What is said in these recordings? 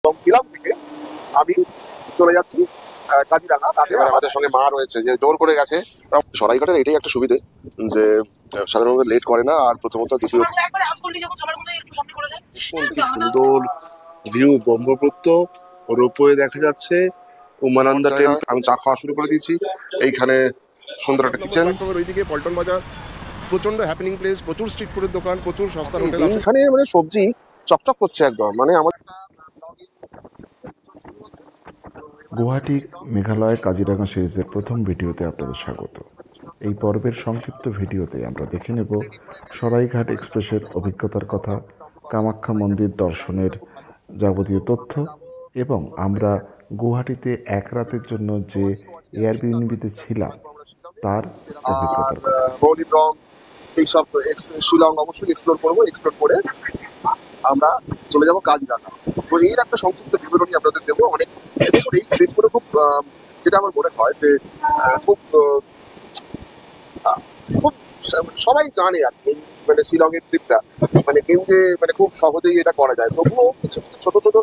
এবং শিলং থেকে আমি চলে যাচ্ছি কাজিরাঙা। এবার আমাদের সঙ্গে মা রয়েছে যে জোর করে গেছে। সরাইঘাটের এটাই একটা সুবিধে যে সাধারণত লেট করে না, আর প্রথমত দ্বিতীয় কি সুন্দর ভিউ, ব্রহ্মপুত্র, রোপওয়ে দেখা যাচ্ছে, উমানন্দা টেম্পল। আমি চা খাওয়া শুরু করে দিয়েছি। এইখানে সুন্দর একটা কিচেন। ওইদিকে পল্টন বাজার, প্রচন্ড হ্যাপেনিং প্লেস, প্রচুর স্ট্রিট ফুডের দোকান, প্রচুর সস্তার হোটেল আছে এখানে। মানে সবজি চকচক করছে একদম। মানে আমার গুয়াহাটি মেঘালয় কাজিরাঙা সিরিজের প্রথম ভিডিওতে আপনাদের স্বাগত। এই পর্বের সংক্ষিপ্ত ভিডিওতে আমরা দেখে নেব সরাইঘাট এক্সপ্রেসের অভিজ্ঞতার কথা, কামাখ্যা মন্দির দর্শনের যাবতীয় তথ্য এবং আমরা গুয়াহাটিতে এক রাতের জন্য যে এয়ারবিএনবিতে ছিলাম তার অভিজ্ঞতার কথা। এইসব শিলং অবশ্যই এক্সপ্লোর করবো। এক্সপ্লোর করে আমরা চলে যাবো কাজিরাঙা। তো এর একটা সংক্ষিপ্ত বিবরণী আপনাদের দেবো। অনেক দেখুন, এই ট্রিপ করে খুব যেটা আমার মনে হয় যে খুব খুব সবাই জানে আর কি, মানে শিলংয়ের ট্রিপটা মানে কেউ যে মানে খুব সহজেই এটা করা যায়। তবুও কিছু কিছু ছোট ছোট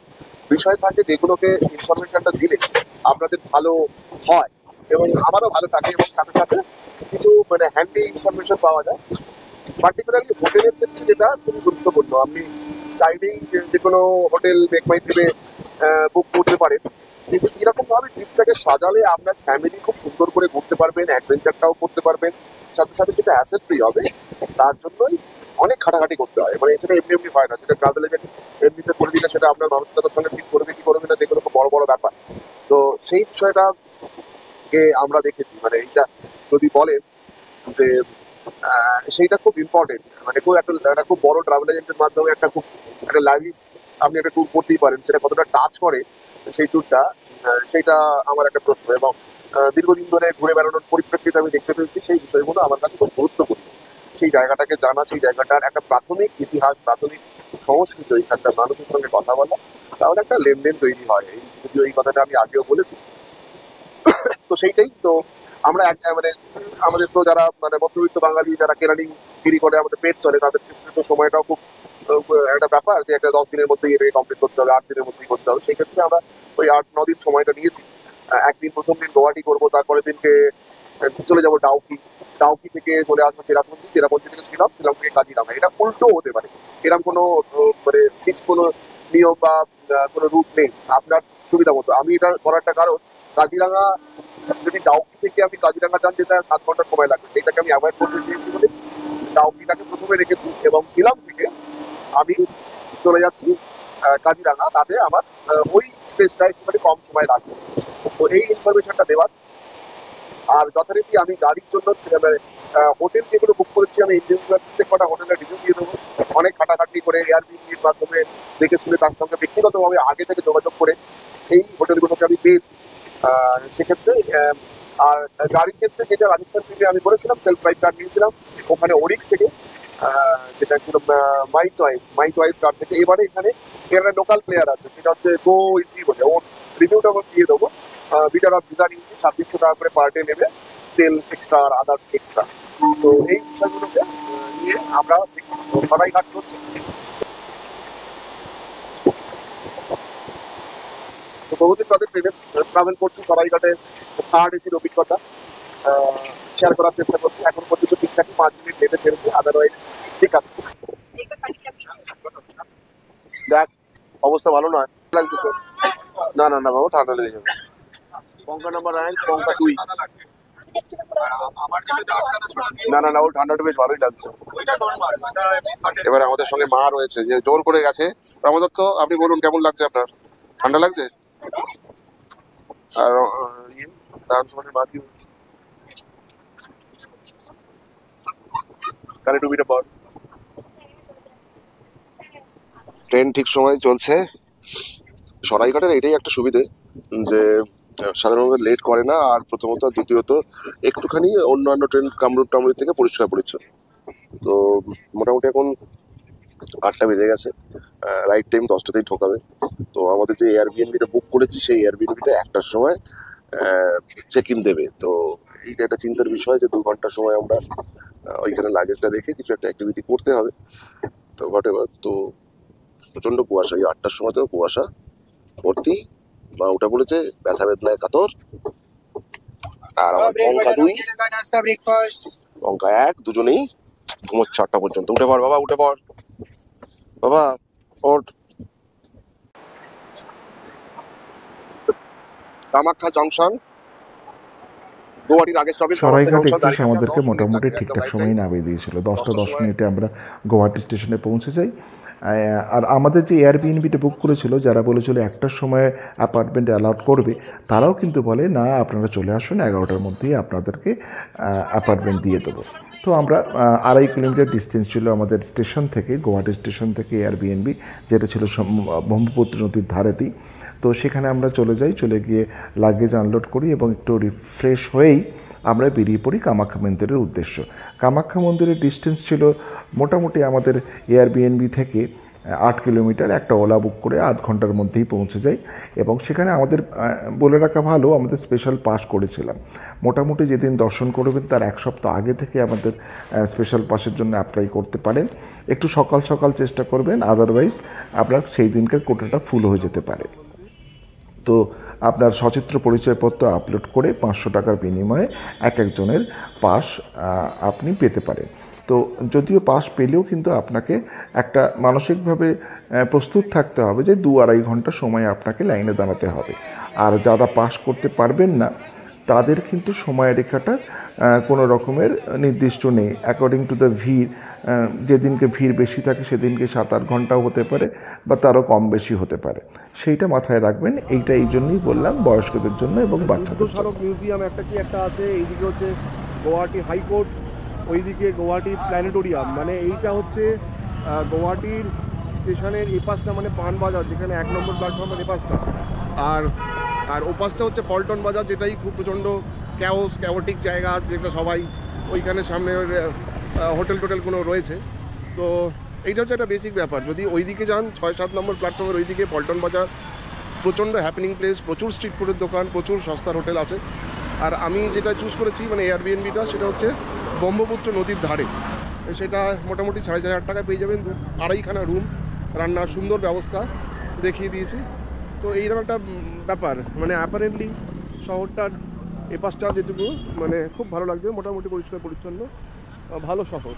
বিষয় থাকে যেগুলোকে ইনফরমেশনটা দিলে আপনাদের ভালো হয় এবং আমারও ভালো থাকে, এবং সাথে সাথে কিছু মানে হ্যান্ডি ইনফরমেশন পাওয়া যায়। পার্টিকুলারলি হোটেলের ক্ষেত্রে যেটা খুবই গুরুত্বপূর্ণ। আপনি চাইলেই যে কোনো হোটেল মেক মাই ট্রিপে বুক করতে পারেন, কিন্তু এরকম ভাবে ট্রিপটাকে সাজালে আপনার ফ্যামিলি খুব সুন্দর করে ঘুরতে পারবেন, অ্যাডভেঞ্চারটাও করতে পারবেন, সাথে সাথে সেটা অ্যাসেট ফ্রি হবে। তার জন্যই অনেক খাটাখাটি করতে হয়। মানে সেটা এমনি এমনি হয় না। সেটা ট্রাভেল এজেন্ট এমনিতে করে দিলে সেটা আপনার মানসিকতার সঙ্গে ঠিক করবে কি করবে না, সেগুলো খুব বড় বড় ব্যাপার। তো সেই বিষয়টাকে আমরা দেখেছি। মানে এইটা যদি বলেন যে সেইটা খুব ইম্পর্টেন্ট। মানে খুব একটা খুব বড় ট্রাভেল এজেন্টের মাধ্যমে একটা খুব একটা লাভিস আপনি একটা ট্যুর করতেই পারেন। সেটা কতটা টাচ করে সেই ট্যুরটা, সেইটা আমার একটা প্রশ্ন। এবং দীর্ঘদিন ধরে ঘুরে বেড়ানোর পরিপ্রেক্ষিতে আমি দেখতে পেয়েছি সেই বিষয়গুলো আমার কাছে খুব গুরুত্বপূর্ণ। সেই জায়গাটাকে জানা, সেই জায়গাটার একটা প্রাথমিক ইতিহাস, প্রাথমিক সংস্কৃতি, এখানকার মানুষের সঙ্গে কথা বলা, তাহলে একটা লেনদেন তৈরি হয়। যদিও এই কথাটা আমি আগেও বলেছি। তো সেইটাই তো আমরা মানে আমাদের তো যারা মানে মধ্যবিত্ত বাঙালি যারা কেরানিং গিরি করে আমাদের পেট চলে, তাদের ক্ষেত্রে তো সময়টাও খুব একটা ব্যাপার যে একটা 10 দিনের মধ্যেই এটাকে কমপ্লিট করতে হবে, 8 দিনের মধ্যেই করতে হবে। সেই ক্ষেত্রে আমরা ওই 8-9 দিন সময়টা নিয়েছি। একদিন প্রথম দিন গুয়াহাটি করবো, তারপরের দিনকে চলে যাবো ডাউকি। ডাউকি থেকে চলে আসবো চেরাপুঞ্জি, চেরাপুঞ্জি থেকে শিলং, শিলং থেকে কাজিরাঙা। এটা উল্টো হতে পারে, এরকম কোনো মানে ফিক্সড কোনো নিয়ম বা কোনো রুট নেই। আপনার সুবিধা মতো আমি এটা করারটা কারণ কাজিরাঙা যদি ডাউকি থেকে আমি কাজিরাঙা যান যেতে 7 ঘন্টা সময় লাগবে, সেইটাকে আমি অ্যাভয়েড করতে চেয়েছি বলে ডাউকিটাকে প্রথমে রেখেছি। এবং শিলং থেকে আমি চলে যাচ্ছি কাজিরাঙা, তাতে আমার ওই স্টেজটা একটুখানি কম সময় লাগবে। তো এই ইনফরমেশনটা দেওয়ার। আর যথারীতি আমি গাড়ির জন্য হোটেল যেগুলো বুক করেছি আমি প্রত্যেক কটা হোটেলের রিভিউ দিয়ে দেবো। অনেক খাটাখাটি করে এয়ারবিএনবির মাধ্যমে দেখে শুনে তার সঙ্গে ব্যক্তিগতভাবে আগে থেকে যোগাযোগ করে এই হোটেলগুলোকে আমি পেয়েছি। সেক্ষেত্রে আর গাড়ির ক্ষেত্রে যেটা রাজস্থান থেকে আমি করেছিলাম, সেলফ ড্রাইভ কার নিয়েছিলাম ওখানে ওরিক্স থেকে, যেটা ছিল মাই চয়েস কার থেকে। এবারে এখানে একটা লোকাল প্লেয়ার আছে, সেটা হচ্ছে গো ইজি বলে, ওর রিভিউটা আমি দিয়ে দেবো। বিটার অফ ভিসা নিয়েছি, 2600 টাকা করে পার ডে নেবে, তেল এক্সট্রা আর আদার এক্সট্রা। তো এই বিষয়গুলোকে নিয়ে আমরা সরাইঘাট চলছে। তো বহুদিন তাদের ট্রেনে ট্রাভেল করছি, সরাইঘাটে থার্ড এসির অভিজ্ঞতা শেয়ার করার চেষ্টা করছি। এখন পর্যন্ত ঠিকঠাক 5 মিনিট লেটে ছেড়েছে, আদারওয়াইজ ঠিক আছে। দেখ অবস্থা ভালো নয়, লাগছে তো। না না না বাবু, ঠান্ডা লেগে যাবে। পঙ্কা নাম্বার 9, পঙ্কা 2। না না না, ওর ঠান্ডাটা বেশ ভালোই লাগছে। এবার আমাদের সঙ্গে মা রয়েছে যে জোর করে গেছে। রামদত্ত, তো আপনি বলুন কেমন লাগছে আপনার? ঠান্ডা লাগছে? আর ডান্স মানে মা কি বলছে? কানে টুপিটা পর। ট্রেন ঠিক সময় চলছে। সরাইঘাটের এটাই একটা সুবিধে যে সাধারণত লেট করে না, আর প্রথমত দ্বিতীয়ত একটুখানি অন্যান্য ট্রেন কামরূপ টামরুপ থেকে পরিষ্কার পরিচ্ছন্ন। তো মোটামুটি এখন 8টা বেজে গেছে, রাইট টাইম 10টাতেই ঢোকাবে। তো আমাদের যে এয়ারবিএনবিটা বুক করেছি সেই এয়ারবিএনবিটা 1টার সময় চেক ইন দেবে। তো এইটা একটা চিন্তার বিষয় যে 2 ঘন্টার সময় আমরা ওইখানে লাগেজটা রেখে কিছু একটা অ্যাক্টিভিটি করতে হবে। তো হোয়াট এভার। তো প্রচণ্ড কুয়াশা, এই 8টার সময়তেও কুয়াশা। ভর্তি, মা উঠে পড়েছে ব্যথা বেদনায় কাতর। আর আমার পঙ্কা 2, পঙ্কা 1 দুজনেই ঘুমোচ্ছে 8টা পর্যন্ত। উঠে পড় বাবা, উঠে পড় বাবা, ওঠ। কামাখ্যা জংশন, গুয়াহাটির আগে stoppage Kamakhya Saraighat junction. Express আমাদেরকে মোটামুটি ঠিকঠাক সময়ে নামিয়ে দিয়েছিল। 10:10 আমরা গুয়াহাটি স্টেশনে পৌঁছে যাই। আর আমাদের যে এয়ারবিএনবিটা বুক করেছিল, যারা বলেছিল 1টার সময় অ্যাপার্টমেন্ট অ্যালাউড করবে, তারাও কিন্তু বলে না, আপনারা চলে আসুন, 11টার মধ্যেই আপনাদেরকে অ্যাপার্টমেন্ট দিয়ে দেবো। তো আমরা 2.5 কিলোমিটার ডিস্টেন্স ছিল আমাদের স্টেশন থেকে, গুয়াহাটি স্টেশন থেকে এয়ারবিএনবি, যেটা ছিল ব্রহ্মপুত্র নদীর ধারেতেই। তো সেখানে আমরা চলে যাই, চলে গিয়ে লাগেজ আনলোড করি এবং একটু রিফ্রেশ হয়েই আমরা বেরিয়ে পড়ি কামাখ্যা মন্দিরের উদ্দেশ্য। কামাখ্যা মন্দিরের ডিস্টেন্স ছিল মোটামুটি আমাদের এয়ারবিএনবি থেকে 8 কিলোমিটার। একটা ওলা বুক করে আধ ঘন্টার মধ্যেই পৌঁছে যাই এবং সেখানে আমাদের বলে রাখা ভালো, আমাদের স্পেশাল পাস করেছিলাম। মোটামুটি যেদিন দর্শন করবেন তার 1 সপ্তাহ আগে থেকে আমাদের স্পেশাল পাসের জন্য অ্যাপ্লাই করতে পারেন। একটু সকাল সকাল চেষ্টা করবেন, আদারওয়াইজ আপনার সেই দিনকার কোটাটা ফুল হয়ে যেতে পারে। তো আপনার সচিত্র পরিচয়পত্র আপলোড করে 500 টাকার বিনিময়ে একজনের পাস আপনি পেতে পারেন। তো যদিও পাস পেলেও কিন্তু আপনাকে একটা মানসিকভাবে প্রস্তুত থাকতে হবে যে 2-2.5 ঘন্টা সময় আপনাকে লাইনে দাঁড়াতে হবে। আর যারা পাস করতে পারবেন না, তাদের কিন্তু সময়রেখাটা কোনো রকমের নির্দিষ্ট নেই। অ্যাকর্ডিং টু দ্য ভিড়, যেদিনকে ভিড় বেশি থাকে সেদিনকে 7-8 ঘন্টাও হতে পারে বা তারও কম বেশি হতে পারে। সেইটা মাথায় রাখবেন। এইটা এই জন্যই বললাম, বয়স্কদের জন্য এবং বাচ্চাদের জন্য। মিউজিয়াম একটা আছে, এইদিকে হচ্ছে গুয়াহাটি হাইকোর্ট, ওইদিকে গুয়াহাটি প্ল্যানেটোরিয়াম। মানে এইটা হচ্ছে গুয়াহাটির স্টেশনের এপাশটা, মানে পান বাজার, যেখানে 1 নম্বর প্ল্যাটফর্মের এপাশটা। আর আর ওপাশটা হচ্ছে পল্টন বাজার, যেটাই খুব প্রচণ্ড ক্যাওটিক জায়গা, যেটা সবাই ওইখানে সামনে হোটেল টোটেলগুলো রয়েছে। তো এইটা হচ্ছে একটা বেসিক ব্যাপার। যদি ওইদিকে যান 6-7 নম্বর প্ল্যাটফর্মের ওইদিকে পল্টন বাজার, প্রচণ্ড হ্যাপেনিং প্লেস, প্রচুর স্ট্রিট ফুডের দোকান, প্রচুর সস্তার হোটেল আছে। আর আমি যেটা চুজ করেছি মানে এয়ারবিএনবিটা, সেটা হচ্ছে ব্রহ্মপুত্র নদীর ধারে। সেটা মোটামুটি 4,500 টাকায় পেয়ে যাবেন। 2-2.5খানা রুম, রান্নার সুন্দর ব্যবস্থা দেখিয়ে দিয়েছি। তো এইরকম একটা ব্যাপার, মানে অ্যাপারেন্টলি শহরটার এপাশটা যেটুকু মানে খুব ভালো লাগবে, মোটামুটি পরিষ্কার পরিচ্ছন্ন, ভালো শহর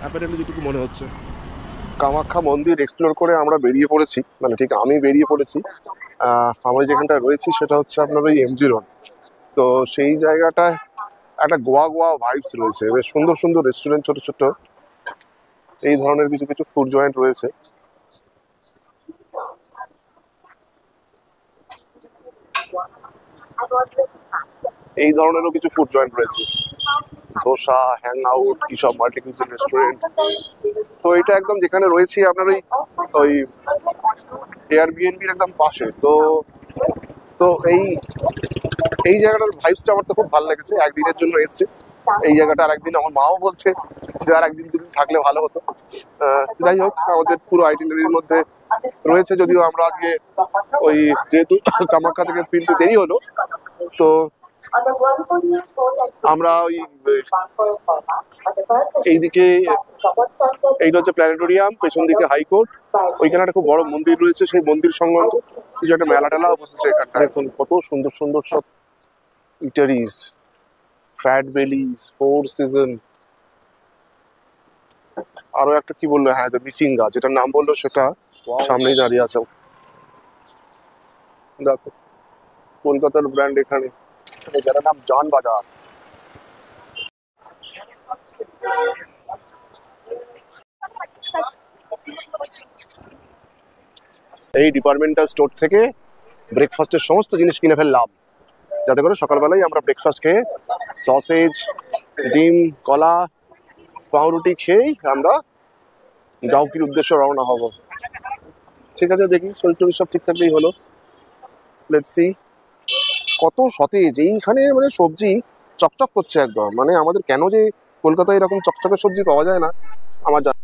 অ্যাপারেন্টলি যেটুকু মনে হচ্ছে। কামাখ্যা মন্দির এক্সপ্লোর করে আমরা বেরিয়ে পড়েছি, মানে ঠিক আমি বেরিয়ে পড়েছি। আমি যেখানটা রয়েছি সেটা হচ্ছে আপনার ওই এমজি রোড। তো সেই জায়গাটায় একটা গোয়া গোয়া ভাইবস রয়েছে, বেশ সুন্দর সুন্দর রেস্টুরেন্ট, ছোট ছোট এই ধরনের কিছু কিছু ফুড জয়েন্ট রয়েছে। এই ধরনেরও কিছু ফুড জয়েন্ট রয়েছে, ধোসা, হ্যাং আউট, কি সব মাল্টি কুইজিন রেস্টুরেন্ট। তো এটা একদম যেখানে রয়েছি আপনার ওই এয়ারবিএনবির একদম পাশে। তো তো এই জায়গাটার ভাইবসটা আমার তো খুব ভালো লেগেছে। একদিনের জন্য এসেছি এই জায়গাটা, আর একদিন আমার মাও বলছে যে আর 1-2 দিন থাকলে ভালো হতো। যাই হোক, আমাদের পুরো আইটিনারির মধ্যে রয়েছে। যদিও আমরা আজকে ওই যেহেতু কামাখ্যা থেকে ফিরতে দেরি হলো, তো আমরা ওই এইদিকে, এইটা হচ্ছে প্ল্যানেটোরিয়াম, পেছন দিকে হাইকোর্ট, ওইখানে একটা খুব বড় মন্দির রয়েছে। সেই মন্দির সংক্রান্ত কিছু একটা মেলা টেলা বসেছে এখানটা। দেখুন কত সুন্দর সুন্দর সব ইটারিস, ফ্যাট বেলিজ, 4 সিজন, আরো একটা কি বললো, হ্যাঁ বিচিঙ্গা, যেটার নাম বললো সেটা সামনেই দাঁড়িয়ে আছে। দেখো কলকাতার ব্র্যান্ড এখানে, যারা নাম জান বাজার। এই ডিপার্টমেন্টাল স্টোর থেকে ব্রেকফাস্টের সমস্ত জিনিস কিনে ফেললাম, যাতে করে সকালবেলায় আমরা ব্রেকফাস্ট খেয়ে সসেজ, ডিম, কলা, পাউরুটি খেয়েই আমরা ডাউকির উদ্দেশ্যে রওনা হব। ঠিক আছে, দেখি শরীর টরীর সব ঠিক থাকলেই হলো। Let's see. কত সতেজ এইখানে, মানে সবজি চকচক করছে একদম। মানে আমাদের কেন যে কলকাতায় এরকম চকচকে সবজি পাওয়া যায় না আমার জানা।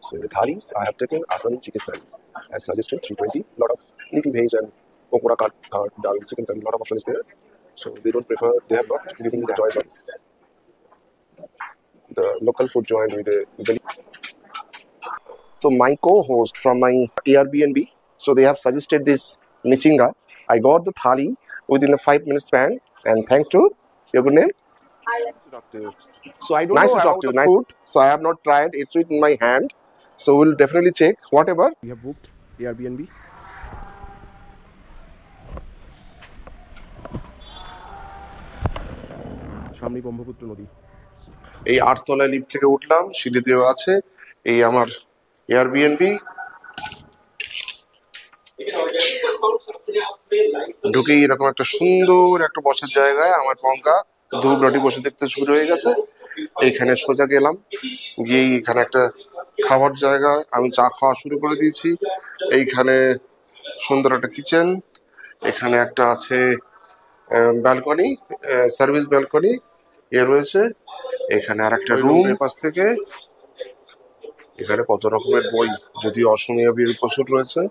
So in the thalis, I have taken Assami chicken thalis. As suggested, 320, lot of leafy veg and okura curd, dal, chicken curry, lot of options there. So they don't prefer, they have not given the choice of the local food joint with the. So my co-host from my Airbnb So they have suggested this michinga. I got the thali within a 5 minute span, and thanks to your good name. So I don't Nice know to talk about to you. the Nice food. So I have not tried. It's in my hand. So we'll definitely check whatever. We have booked Airbnb. সামনে ব্রহ্মপুত্র নদী। এই 8 তলায় lift থেকে উঠলাম, সিঁড়ি দেওয়া আছে। এই আমার এয়ারবিএনবি। ঢুকেই এরকম একটা সুন্দর একটা বসার জায়গায় আমার পঙ্কা ধূপ রুটি বসে দেখতে শুরু হয়ে গেছে। এইখানে সোজা গেলাম, গিয়ে এখানে একটা খাবার জায়গা, আমি চা খাওয়া শুরু করে দিয়েছি। এইখানে সুন্দর একটা কিচেন, এখানে একটা আছে ব্যালকনি, সার্ভিস ব্যালকনি রয়েছে। এখানে আর একটা রুম পাশ থেকে। এখানে কত রকমের বই, যদি অসমীয়া বই প্রচুর রয়েছে।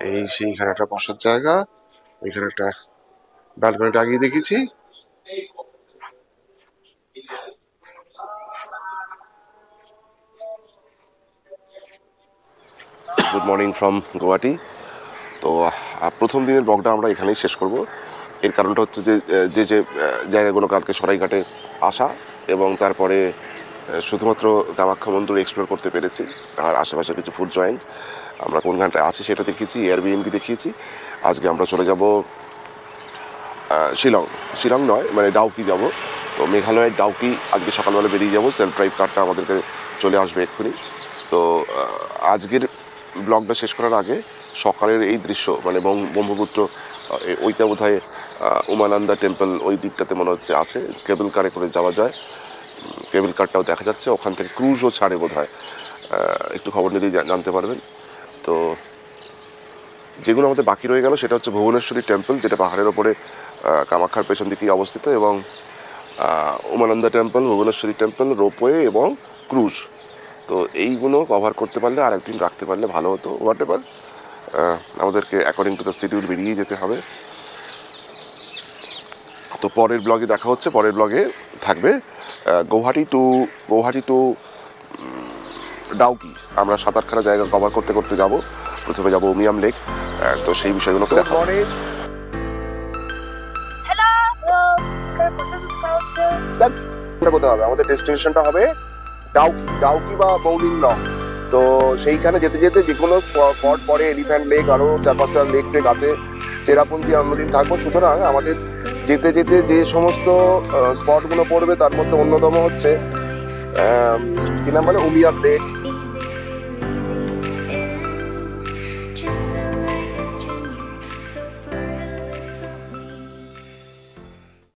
এই সেইখানে একটা বসার জায়গা, এখানে একটা ব্যালকনিটা আগিয়ে দেখেছি। Good morning from Guwahati. তো প্রথম দিনের ব্লগটা আমরা এখানেই শেষ করব। এর কারণটা হচ্ছে যে যে যে জায়গাগুলো কালকে সরাইঘাটে আসা এবং তারপরে শুধুমাত্র কামাখ্যা মন্দির এক্সপ্লোর করতে পেরেছি। আর আশেপাশে কিছু ফুড জয়েন্ট আমরা কোন ঘাটে আছি সেটা দেখিয়েছি, এয়ারবিএনবি দেখিয়েছি। আজকে আমরা চলে যাব শিলং। শিলং নয়, মানে ডাউকি যাব। তো মেঘালয়ের ডাউকি আজকে সকালবেলা বেরিয়ে যাব। সেলফ ড্রাইভ কারটা আমাদেরকে চলে আসবে এক্ষুনি। তো আজকের ব্লগটা শেষ করার আগে সকালের এই দৃশ্য, মানে ব্রহ্মপুত্র, ওইটা বোধ হয় উমানন্দা টেম্পল ওই দিকটাতে মনে হচ্ছে আছে, কেবল কারে করে যাওয়া যায়। কেবল কারটাও দেখা যাচ্ছে, ওখান থেকে ক্রুজও ছাড়ে বোধ হয়। একটু খবর নিলেই জানতে পারবেন। তো যেগুলো আমাদের বাকি রয়ে গেল সেটা হচ্ছে ভুবনেশ্বরী টেম্পল, যেটা পাহাড়ের ওপরে কামাখ্যার পেছন দিকেই অবস্থিত, এবং Umananda temple, Bhubaneshwari temple, ropeway এবং ক্রুজ। তো এইগুলো কভার করতে পারলে আর একদিন রাখতে পারলে ভালো হতো। হোয়াট এভার, আমাদেরকে অ্যাকর্ডিং টু দ্য শিডিউল বেরিয়ে যেতে হবে। তো পরের ব্লগে দেখা হচ্ছে। পরের ব্লগে থাকবে গৌহাটি টু ডাউকি। আমরা 7-8খানা জায়গা কভার করতে করতে যাব। প্রথমে যাব উমিয়াম লেক। তো সেই বিষয়গুলোকে দেখা হবে। কোথায় হবে আমাদের ডেস্টিনেশনটা হবে ডাউকি বা মৌলিন লং। তো সেইখানে যেতে যেতে যে কোনো স্পট পরে এলিফ্যান্ট লেক, আরও 4-5টা লেক টেক আছে, চেরাপুঞ্জি অন্যদিন থাকবো। সুতরাং আমাদের যেতে যেতে যে সমস্ত স্পটগুলো পড়বে তার মধ্যে অন্যতম হচ্ছে কি নাম বলে উমিয়াম লেক,